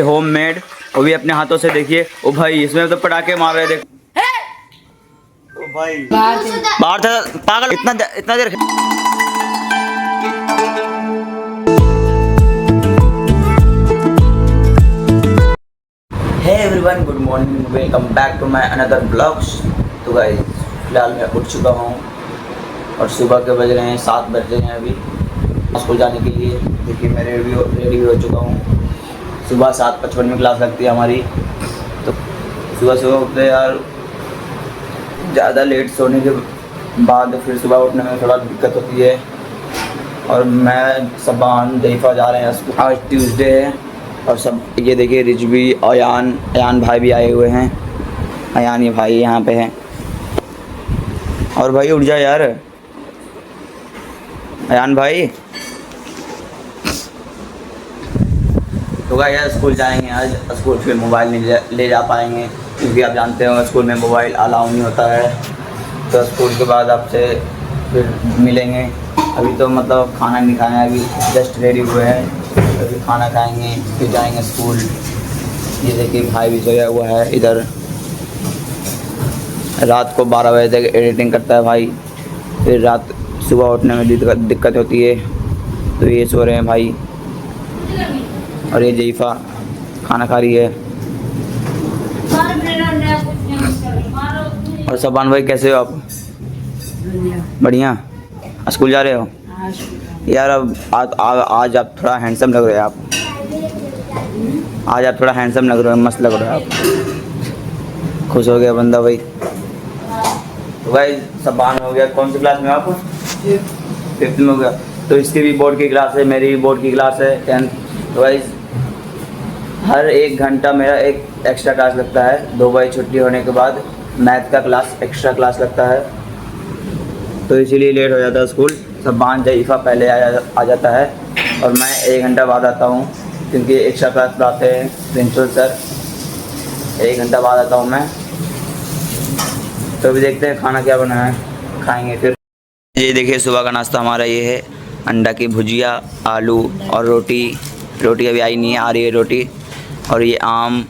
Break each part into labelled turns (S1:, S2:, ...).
S1: Homemade, वो भी अपने हाथों से। देखिए ओ भाई, इसमें तो पटाखे मार रहे। देख ओ भाई, बाहर था पागल, इतना देर। Hey everyone, good morning, welcome back to my another blogs. तो गाइस, फिलहाल मैं उठ चुका हूँ और सुबह के बज रहे हैं 7 बज रहे हैं अभी स्कूल जाने के लिए। देखिए मैं रेडी हो चुका हूँ। सुबह 7:55 में क्लास लगती है हमारी। तो सुबह उठते यार, ज़्यादा लेट सोने के बाद फिर सुबह उठने में थोड़ा दिक्कत होती है। और मैं सबान ज़ईफ़ा जा रहे हैं स्कूल। आज ट्यूसडे है और सब ये देखिए, रिजवी अयान भाई भी आए हुए हैं। अयान ये भाई यहाँ पे हैं। और भाई उठ जा यार, अयान भाई। तो गाइस यार, स्कूल जाएंगे आज। स्कूल फिर मोबाइल नहीं ले जा पाएंगे, क्योंकि आप जानते हो स्कूल में मोबाइल अलाउ नहीं होता है। तो स्कूल के बाद आपसे फिर मिलेंगे। अभी तो मतलब खाना नहीं खाया है, अभी जस्ट रेडी हुए हैं। अभी खाना खाएंगे फिर जाएंगे स्कूल। ये देखिए भाई भी सोया हुआ है इधर। रात को 12 बजे तक एडिटिंग करता है भाई। फिर रात सुबह उठने में दिक्कत होती है। तो ये सो रहे हैं भाई। और ये ज़ईफ़ा खाना खा रही है। और सबान भाई कैसे हो आप? बढ़िया। स्कूल जा रहे हो यार? अब आज आप थोड़ा हैंडसम लग रहे हैं आप। आज आप थोड़ा हैंडसम लग रहे हो, मस्त लग रहे हो आप। खुश हो गया बंदा भाई। तो भाई सबान हो गया। कौन सी क्लास में आप? 5th में हो गया। तो इसकी भी बोर्ड की क्लास है, मेरी भी बोर्ड की क्लास है 10th। तो भाई हर 1 घंटा मेरा एक एक्स्ट्रा क्लास लगता है। 2 बजे छुट्टी होने के बाद मैथ का क्लास, एक्स्ट्रा क्लास लगता है। तो इसीलिए लेट हो जाता है स्कूल। सबान ज़ईफ़ा पहले आ जाता है और मैं 1 घंटा बाद आता हूँ, क्योंकि एक्स्ट्रा क्लास पढ़ाते हैं प्रिंसिपल सर। 1 घंटा बाद आता हूँ मैं। तो अभी देखते हैं खाना क्या बना है, खाएँगे फिर। ये देखिए सुबह का नाश्ता हमारा ये है। अंडा की भुजिया, आलू और रोटी अभी आई नहीं है, आ रही है रोटी। और ये आम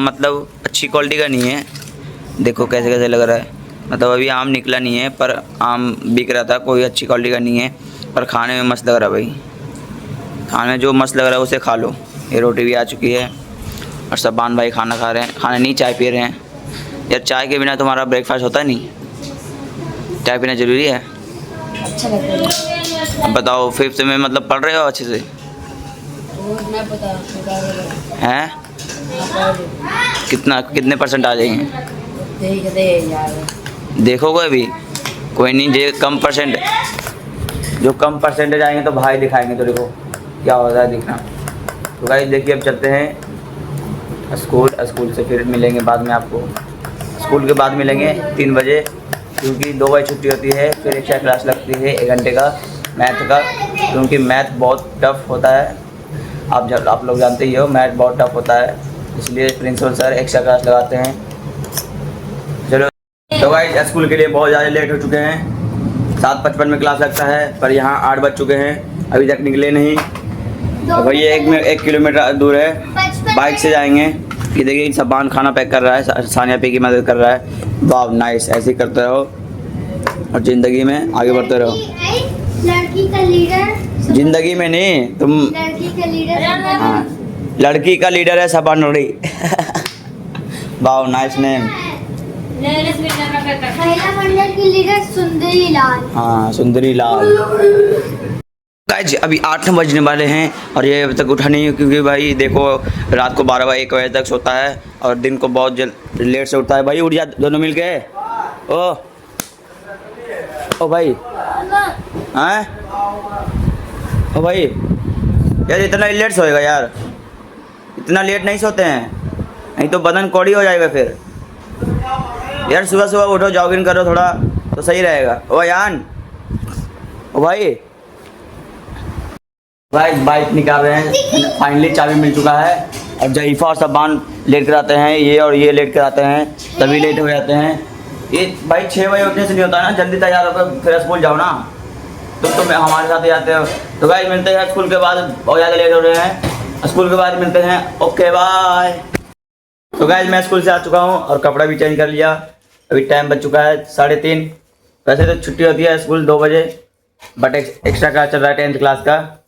S1: मतलब अच्छी क्वालिटी का नहीं है। देखो कैसे कैसे लग रहा है, मतलब अभी आम निकला नहीं है, पर आम बिक रहा था। कोई अच्छी क्वालिटी का नहीं है, पर खाने में मस्त लग रहा है भाई। खाने में जो मस्त लग रहा है उसे खा लो। ये रोटी भी आ चुकी है और सबान भाई खाना खा रहे हैं। खाना नहीं, चाय पी रहे हैं। यार चाय के बिना तुम्हारा ब्रेकफास्ट होता नहीं। चाय पीना ज़रूरी है।
S2: अच्छा लगता है।
S1: बताओ 5th में मतलब पढ़ रहे हो अच्छे से? हैं? कितने परसेंट आ जाएंगे? देखोगे अभी? कोई नहीं, जो कम परसेंटेज आएंगे तो भाई दिखाएंगे तो देखो क्या होता है, दिखना। तो गाइस देखिए, अब चलते हैं स्कूल से फिर मिलेंगे बाद में आपको। स्कूल के बाद मिलेंगे 3 बजे, क्योंकि 2 बजे छुट्टी होती है। फिर एक्स्ट्रा क्लास लगती है 1 घंटे का मैथ का, क्योंकि मैथ बहुत टफ होता है। आप लोग जानते ही हो, मैथ बहुत टफ होता है, इसलिए प्रिंसिपल सर एक्स्ट्रा क्लास लगाते हैं। चलो तो गाइस, स्कूल के लिए बहुत ज़्यादा लेट हो चुके हैं। 7:55 में क्लास लगता है, पर यहाँ 8 बज चुके हैं, अभी तक निकले नहीं। तो भैया 1 किलोमीटर दूर है, बाइक से जाएंगे। ये देखिए सबान खाना पैक कर रहा है, सानिया पी की मदद कर रहा है। वाह नाइस, ऐसे ही करते रहो और ज़िंदगी में आगे बढ़ते रहो।
S2: लड़की का लीडर
S1: जिंदगी में नहीं, तुम
S2: लड़की का लीडर।
S1: हाँ, लड़की का लीडर है सबान रोड़ी। वाह नाइस नेम।
S2: महिला मंडल की लीडर सुंदरी लाल।
S1: हाँ, सुंदरी लाल। गाइस अभी 8 बजने वाले हैं और ये अभी तक उठा नहीं है, क्योंकि भाई देखो रात को 12-1 बजे तक सोता है और दिन को बहुत लेट से उठता है। भाई उठ जा, दोनों मिल के। ओ भाई, हैं? ओ भाई यार, इतना लेट सोएगा यार? इतना लेट नहीं सोते हैं, नहीं तो बदन कौड़ी हो जाएगा फिर। यार सुबह सुबह उठो, जॉगिंग करो थोड़ा तो सही रहेगा। ओ यान, ओ भाई बाइक निकाल रहे हैं। फाइनली चाबी मिल चुका है। और ज़ईफ़ा और सबान लेट कर आते हैं, ये लेट कर आते हैं, तभी लेट हो जाते हैं। ये भाई 6 बजे उठने से नहीं होता है ना, जल्दी तैयार होकर फिर स्कूल जाओ ना। तुम तो हमारे साथ ही आते हो। तो गाइस मिलते हैं स्कूल के बाद, बहुत ज़्यादा लेट हो रहे हैं। स्कूल के बाद मिलते हैं। Okay bye. तो गाइस मैं स्कूल से आ चुका हूँ और कपड़ा भी चेंज कर लिया। अभी टाइम बच चुका है 3:30। वैसे तो छुट्टी होती है स्कूल 2 बजे, बट एक्स्ट्रा क्लास चल रहा है 10th क्लास का।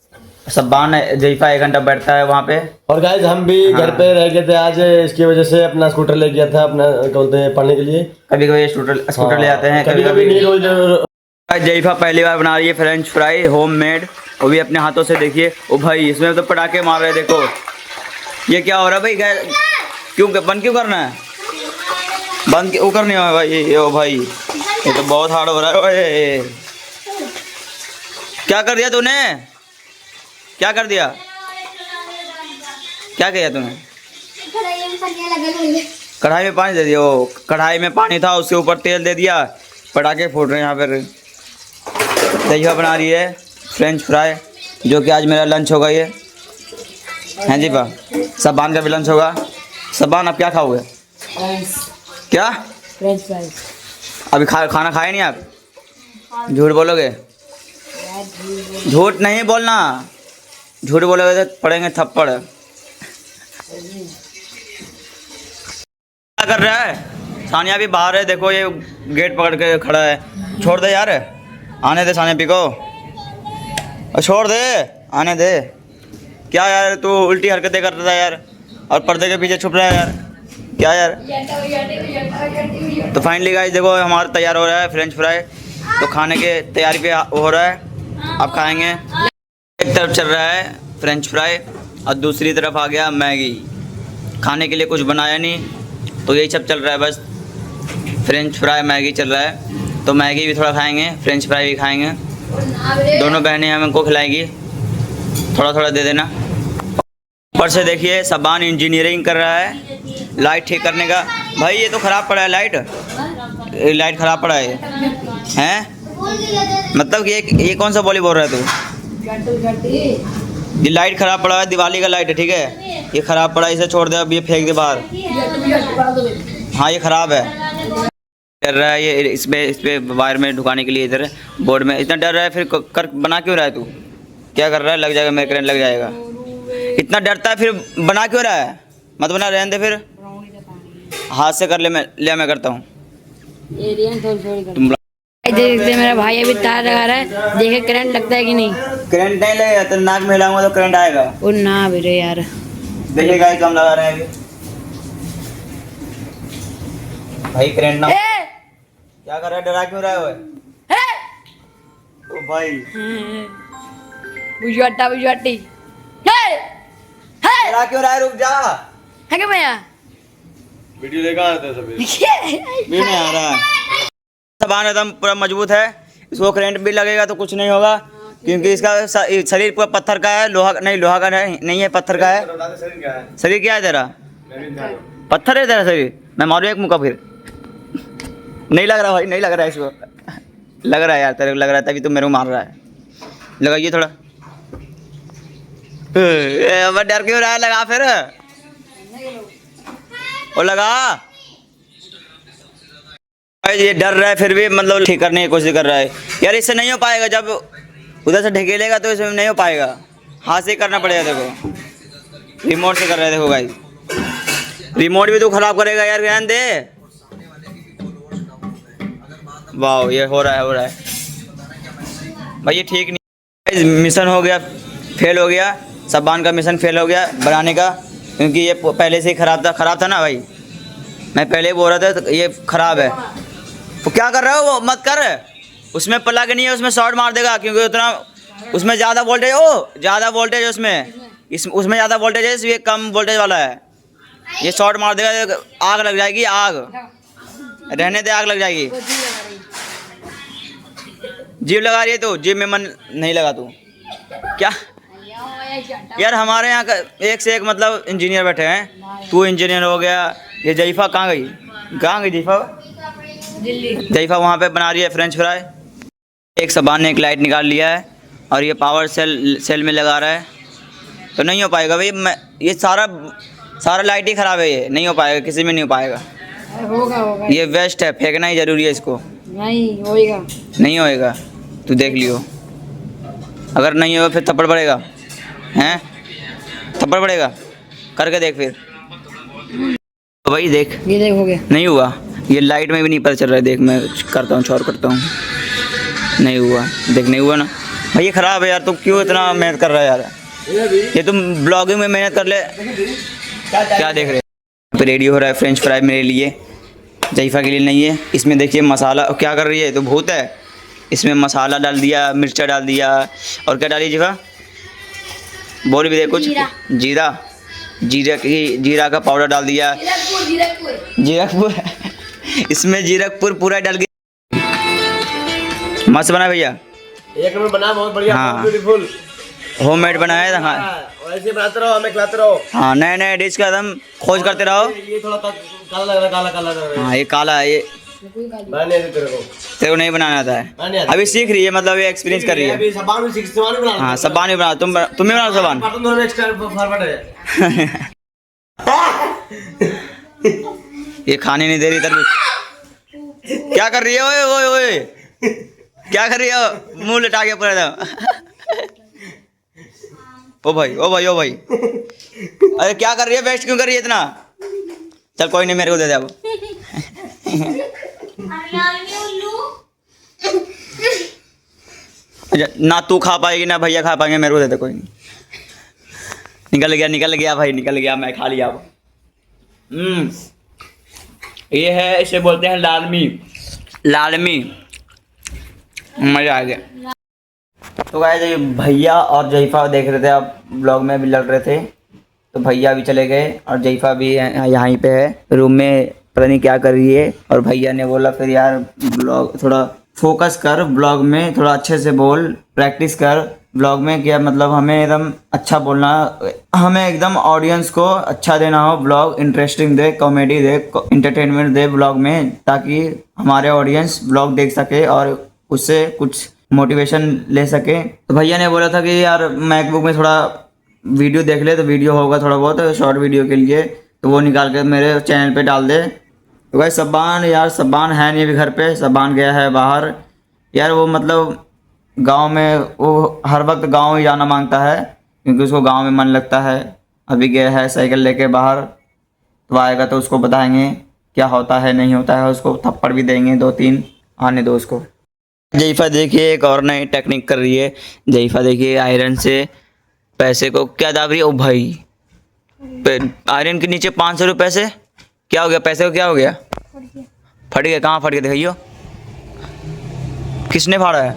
S1: सब्बान जईफा 1 घंटा बैठता है वहाँ पे।
S3: और गाइस हम भी घर पे रह गए थे आज, इसकी वजह से अपना स्कूटर ले गया था अपना क्या बोलते हैं पढ़ने के लिए।
S1: कभी कभी स्कूटर ले आते हैं,
S3: कभी कभी नहीं रोज।
S1: जईफा पहली बार बना रही है फ्रेंच फ्राई होममेड, वो भी अपने हाथों से। देखिए ओ भाई, इसमें तो पटाखे मार रहे हैं। देखो ये क्या हो रहा है भाई, क्यों बंद क्यों करना है? बंद क्यों करनी है भाई? ओ भाई ये तो बहुत हार्ड हो रहा है। ओए क्या कर दिया तूने? क्या कर दिया? क्या किया तूने? कढ़ाई में पानी दे दिया। ओ कढ़ाई में पानी था, उसके ऊपर तेल दे दिया, पटाखे फूट रहे हैं यहाँ पर। दहिया बना रही है फ्रेंच फ्राई, जो कि आज मेरा लंच होगा। ये हैं जी पा सब्बान का भी लंच होगा। सब्बान आप क्या खाओगे? क्या?
S4: French fries.
S1: अभी खाना खाए नहीं आप? झूठ बोलोगे? झूठ नहीं बोलना, झूठ बोलोगे तो पड़ेंगे थप्पड़। क्या कर रहा है? सानिया भी बाहर है, देखो ये गेट पकड़ के खड़ा है। छोड़ दे यार, आने दे सानिया पी को, छोड़ दे, आने दे। क्या यार तू उल्टी हरकतें कर रहा है यार, और पर्दे के पीछे छुप रहा है यार, क्या यार? तो फाइनली गाइस देखो हमारा तैयार हो रहा है फ्रेंच फ्राई। तो खाने के तैयारी पे हो रहा है, अब खाएंगे। एक तरफ चल रहा है फ्रेंच फ्राई और दूसरी तरफ आ गया मैगी। खाने के लिए कुछ बनाया नहीं, तो यही सब चल रहा है, बस फ्रेंच फ्राई मैगी चल रहा है। तो मैगी भी थोड़ा खाएंगे, फ्रेंच फ्राई भी खाएंगे। दोनों बहनें हमको खिलाएंगी, थोड़ा थोड़ा दे देना। ऊपर से देखिए सब्बान इंजीनियरिंग कर रहा है लाइट ठीक करने का। भाई ये तो ख़राब पड़ा है, लाइट ख़राब पड़ा है हैं? मतलब ये कौन सा बॉली बोल रहा है तू? ये लाइट ख़राब पड़ा है, दिवाली का लाइट है, ठीक है? ये ख़राब पड़ा है, इसे छोड़ दे, अब ये फेंक दे बाहर। हाँ ये ख़राब है, डर रहा है ये इस पे वायर में ढुकाने के लिए, इधर बोर्ड में इतना डर रहा है। फिर कर बना क्यों रहा है तू? क्या कर रहा है? लग जाएगा, मेरे करंट लग जाएगा। इतना डरता है फिर बना क्यों रहा है? मत बना, रहने दे फिर, हाथ से कर ले। मैं करता हूँ। तुम
S4: देखते मेरा भाई अभी तार लगा रहा है, देखे करंट लगता है कि नहीं।
S1: करंट नहीं लगेगा, तो नाक में हिलाऊंगा तो करंट आएगा।
S4: वो ना बेटे यार,
S1: देखिए गाइस हम लगा रहे हैं अभी। भाई करंट ना। क्या कर रहा है? डरा क्यों रहा है? ओ भाई
S4: बुझवाटी
S1: डरा क्यों रहा है? रुक जा,
S4: है क्या भैया?
S3: वीडियो लेकर आते हैं सभी।
S1: भी नहीं आ रहा है। सामान एकदम पूरा मजबूत है, इसको करंट भी लगेगा तो कुछ नहीं होगा, क्योंकि इसका शरीर पूरा पत्थर का है, लोहा का नहीं है, पत्थर का है। शरीर क्या है तेरा? पत्थर है तेरा शरीर। मैं मारूँ एक मुक्का फिर? नहीं लग रहा भाई, नहीं लग रहा है इसको। लग रहा है यार, तेरे को लग रहा है, तभी तो मेरे को मार रहा है। लगाइए थोड़ा। डर क्यों रहा है? लगा फिर, और लगा। ये डर रहा है फिर भी मतलब ठीक करने की कोशिश कर रहा है। यार इससे नहीं हो पाएगा, जब उधर से ढकेलेगा तो इसमें नहीं हो पाएगा, हाथ से करना पड़ेगा। देखो रिमोट से कर रहे हैं, देखो गाइस, रिमोट भी तो खराब करेगा यार, ध्यान दे। वाह ये हो रहा है भाई, ये ठीक नहीं। मिशन हो गया, फेल हो गया। सब्बान का मिशन फेल हो गया बनाने का, क्योंकि ये पहले से ही ख़राब था ना भाई। मैं पहले ही बोल रहा था तो ये ख़राब है। तो क्या कर रहे हो? वो मत कर, उसमें प्लग नहीं है, उसमें शॉर्ट मार देगा, क्योंकि उतना उसमें ज़्यादा वोल्टेज ज़्यादा वोल्टेज उसमें ज़्यादा वोल्टेज है, ये कम वोल्टेज वाला है। ये शॉर्ट मार देगा, आग लग जाएगी। आग रहने दे, आग लग जाएगी। जीव लगा रही है तो जीव में मन नहीं लगा तू क्या? यार हमारे यहाँ का एक से एक मतलब इंजीनियर बैठे हैं। तू इंजीनियर हो गया, ये जईफा कहाँ गई जईफा? जईफा वहाँ पे बना रही है फ्रेंच फ्राई। एक सब्बान ने एक लाइट निकाल लिया है और ये पावर सेल में लगा रहा है, तो नहीं हो पाएगा भाई। ये सारा लाइट ही ख़राब है, ये नहीं हो पाएगा, किसी में नहीं हो पाएगा।
S4: होगा
S1: ये वेस्ट है, फेंकना ही ज़रूरी है इसको। नहीं होएगा, तू देख लियो। अगर नहीं होगा फिर थप्पड़ पड़ेगा, हैं? थप्पड़ पड़ेगा, करके देख फिर। तो भाई देख,
S4: ये देख हो गया।
S1: नहीं हुआ, ये लाइट में भी नहीं पता चल रहा है। देख मैं करता हूँ, छोर करता हूँ, नहीं हुआ। देख नहीं हुआ ना भाई, ये ख़राब है यार। तू क्यों इतना मेहनत कर रहा है यार? ये तुम ब्लॉगिंग में मेहनत कर ले। क्या देख रहे हो? रेडी हो रहा है फ्रेंच फ्राई मेरे लिए, जईफा के लिए नहीं है। इसमें देखिए मसाला, क्या कर रही है? तो भूत है। इसमें मसाला डाल दिया, मिर्चा डाल दिया, और क्या डाली जीफा? बोल भी दे कुछ। जीरा का पाउडर डाल दिया। जीरकपुर इसमें जीरकपुर पूरा डाल के मस्त बना भैया।
S3: एक नंबर बना, बहुत बढ़िया,
S1: हाँ।
S3: बहुत ब्यूटीफुल।
S1: होममेड बनाया था। हाँ
S3: ऐसे बनाते रहो, हमें खिलाते रहो।
S1: हाँ, नए नए डिश का एकदम खोज करते रहो।
S3: ये थोड़ा काला लग रहा है, काला काला लग रहा है।
S1: हाँ ये काला है, ये
S3: बनाने दे तेरे को।
S1: तेरे को नहीं बनाना आता है,
S3: बनाने आता
S1: अभी सीख रही है, मतलब ये एक्सपीरियंस कर रही है।
S3: अभी सामान भी सीख, सामान भी बना।
S1: हाँ सामान भी बना, तुम भी बनाओ सामान।
S3: बर्तन धोने में एक्स्ट्रा फॉरवर्ड है।
S1: ये खाने नहीं दे रही तरबूज। क्या कर रही है? ओए ओए ओए, क्या कर रही है? मुंह लटा के पूरा दम। ओ भाई ओ भाई ओ भाई, अरे क्या कर रही है? वेस्ट क्यों कर रही है इतना? चल कोई नहीं, मेरे को दे दे अब। अच्छा, ना तू खा पाएगी ना भैया खा पाएंगे, मेरे को दे दे कोई नहीं। निकल गया भाई, निकल गया, मैं खा लिया अब। ये है, इसे बोलते हैं लालमी। मजा आ गया। तो गाइस ये भैया और जईफा देख रहे थे, आप ब्लॉग में भी लग रहे थे, तो भैया भी चले गए और जईफा भी यहाँ पे है रूम में, पता नहीं क्या कर रही है। और भैया ने बोला फिर यार ब्लॉग थोड़ा फोकस कर, ब्लॉग में थोड़ा अच्छे से बोल, प्रैक्टिस कर ब्लॉग में। क्या मतलब हमें एकदम अच्छा बोलना, हमें एकदम ऑडियंस को अच्छा देना हो, blog interesting they, comedy they, entertainment they blog में, ताकि हमारे ऑडियंस ब्लॉग देख सके और उससे कुछ मोटिवेशन ले सके। तो भैया ने बोला था कि यार मैकबुक में थोड़ा वीडियो देख ले, तो वीडियो होगा थोड़ा बहुत शॉर्ट वीडियो के लिए, तो वो निकाल के मेरे चैनल पे डाल दे। तो भाई सब्बान है नहीं अभी घर पे, सब्बान गया है बाहर यार। वो मतलब गांव में, वो हर वक्त गांव ही जाना मांगता है, क्योंकि उसको गांव में मन लगता है। अभी गया है साइकिल लेके बाहर, तो आएगा तो उसको बताएंगे क्या होता है नहीं होता है, उसको थप्पड़ भी देंगे 2-3, आने दो उसको। जईफा देखिए एक और नई टेक्निक कर रही है। जईफा देखिए आयरन से पैसे को क्या दाब रही है। ओ भाई, आयरन के नीचे 500 रुपये से क्या हो गया? पैसे को क्या हो गया? फट गया। कहाँ फट गया दिखाइयो? किसने फाड़ा है?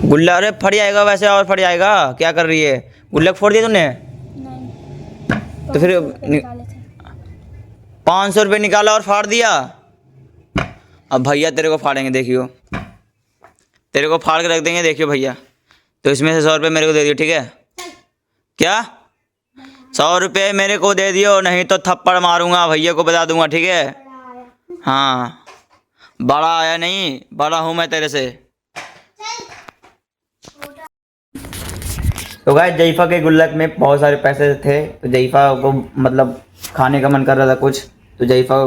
S1: गुल्ला। अरे फट जाएगा वैसे, और फट जाएगा। क्या कर रही है? गुल्लक फोड़ दिया तूने? तो फिर 500 रुपये निकाला और फाड़ दिया। अब भैया तेरे को फाड़ेंगे, देखियो, तेरे को फाड़ के रख देंगे, देखियो भैया। तो इसमें से 100 रुपये मेरे को दे दियो, ठीक है? क्या 100 रुपये मेरे को दे दियो, नहीं तो थप्पड़ मारूंगा, भैया को बता दूंगा, ठीक है? हाँ, बड़ा आया नहीं, बड़ा हूँ मैं तेरे से। तो गाइस जईफा के गुल्लक में बहुत सारे पैसे थे, तो जईफा को मतलब खाने का मन कर रहा था कुछ, तो जईफा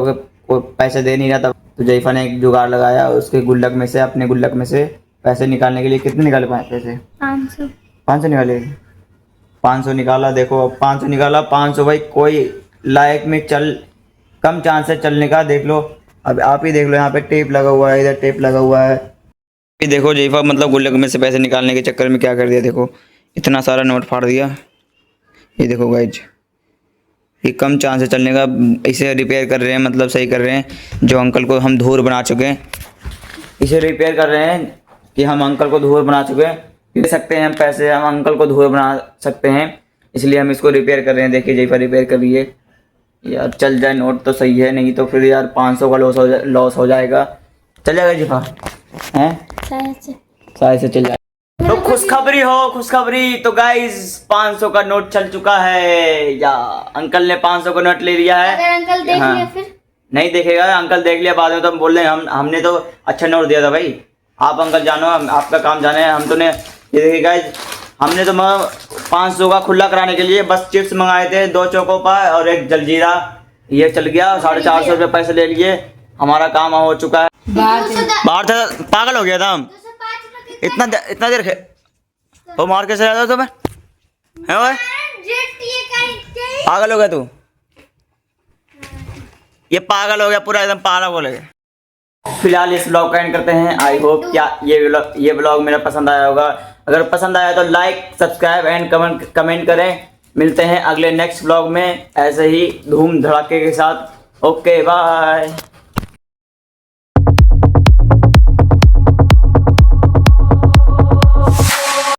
S1: को पैसे दे नहीं रहा था। तो जईफा ने एक जुगाड़ लगाया, उसके गुल्लक में से, अपने गुल्लक में से पैसे निकालने के लिए। कितने निकाले पैसे? 500 निकाले। 500 निकाला। देखो 500 निकाला। 500 भाई कोई लायक में चल, कम चांस है चलने का। देख लो, अब आप ही देख लो, यहाँ पे टेप लगा हुआ है, इधर टेप लगा हुआ है। ये देखो जईफा मतलब गुल्लक में से पैसे निकालने के चक्कर में क्या कर दिया, देखो इतना सारा नोट फाड़ दिया। ये देखो गाइज, ये कम चांस है चलने का। इसे रिपेयर कर रहे हैं, मतलब सही कर रहे हैं। जो अंकल को हम धूर बना चुके हैं, इसे रिपेयर कर रहे हैं कि हम अंकल को धूर बना चुके हैं। दे सकते हैं हम पैसे, हम अंकल को धूर बना सकते हैं, इसलिए हम इसको रिपेयर कर रहे हैं। देखिए जईफा रिपेयर कर रही है। यार चल जाए नोट तो सही है, नहीं तो फिर यार 500 का लॉस हो जाएगा। चल जाएगा जईफा? हैं शायद से चल जाएगा। तो खुशखबरी। तो गाइस 500 का नोट चल चुका है, या अंकल ने 500 का नोट ले लिया है।
S2: अगर अंकल देख
S1: हाँ।
S2: लिया फिर?
S1: नहीं देखेगा, अंकल देख लिया बाद में तो हम बोल रहे हैं, हमने तो अच्छा नोट दिया था भाई। आप अंकल जानो, आपका काम जाने। हम तो ने ये देखिए गाइस, हमने तो 500 का खुला कराने के लिए बस चिप्स मंगाए थे, 2 चोकोपा और 1 जलजीरा। ये चल गया, 450 रुपये पैसे ले लिए, हमारा काम हो चुका है। बाहर था, पागल हो गया था हम। इतना देर वो मार के चला था तुम्हें। है वो? पागल हो गया तू? ये पागल हो गया पूरा, एकदम पागल हो गया। फिलहाल इस ब्लॉग का एंड करते हैं। आई होप क्या ये ब्लॉग मेरा पसंद आया होगा। अगर पसंद आया तो लाइक, सब्सक्राइब एंड कमेंट करें। मिलते हैं अगले नेक्स्ट ब्लॉग में ऐसे ही धूम धड़ाके के साथ। Okay bye.